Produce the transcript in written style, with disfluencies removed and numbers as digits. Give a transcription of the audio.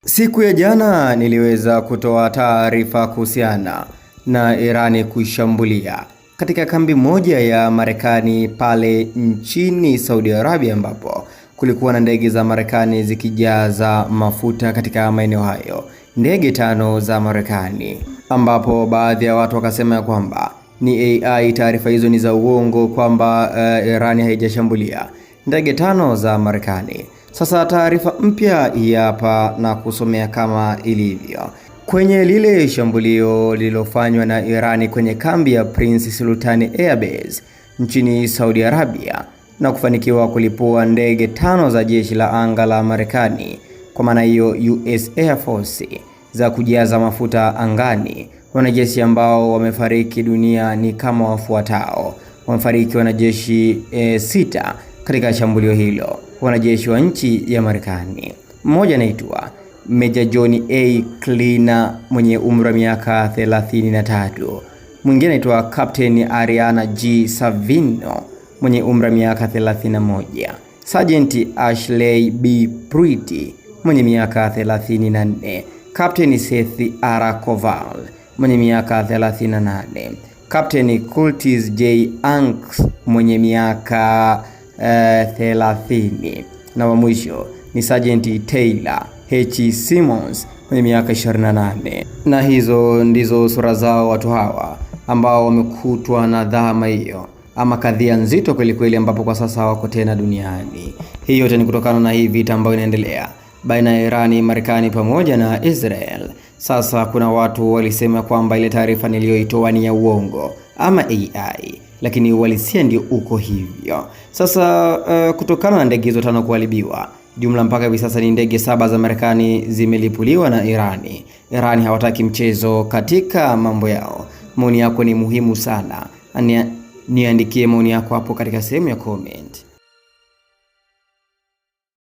Siku ya jana niliweza kutoa taarifa kuhusiana na Irani kuishambulia katika kambi moja ya Marekani pale nchini Saudi Arabia, ambapo kulikuwa na ndege za Marekani zikijaza mafuta katika maeneo hayo, ndege 5 za Marekani, ambapo baadhi ya watu wakasema kwamba ni AI. Taarifa hizo ni za uongo, kwamba Irani haijashambulia ndege 5 za Marekani. Sasa taarifa mpya hii hapa na kusomea kama ilivyo. Kwenye lile shambulio lililofanywa na Irani kwenye kambi ya Prince Sultan Air Base nchini Saudi Arabia na kufanikiwa kulipua ndege 5 za jeshi la anga la Marekani, kwa maana hiyo US Air Force, za kujaza mafuta angani. Wanajeshi ambao wamefariki dunia ni kama wafuatao. Wamefariki wanajeshi 6 katika shambulio hilo, wanajeshi wa nchi ya Marekani. Mmoja anaitwa Major John A. Kleiner mwenye umri wa miaka 33. Mwingine anaitwa Captain Ariana G. Savino mwenye umri wa miaka 31. Sergeant Ashley B. Pruitt mwenye miaka 34. Captain Seth R. Koval mwenye miaka 38. Captain Curtis J. Anks mwenye miaka 30. Na wa mwisho ni Sergeant Taylor H. Simmons mwenye miaka 28. Na hizo ndizo sura zao watu hawa ambao wamekutwa na dhama hiyo, ama kadhia nzito kweli kweli, ambapo kwa sasa hawako tena duniani. Hii yote ni kutokana na hii vita ambayo inaendelea baina ya Irani, Marekani pamoja na Israel. Sasa kuna watu walisema kwamba ile taarifa niliyoitoa ni ya uongo ama AI, lakini uhalisia ndio uko hivyo. Sasa kutokana na ndege hizo 5 kuharibiwa, jumla mpaka hivi sasa ni ndege 7 za Marekani zimelipuliwa na Irani. Irani hawataki mchezo katika mambo yao. Maoni yako ni muhimu sana. Niandikie maoni yako hapo katika sehemu ya comment.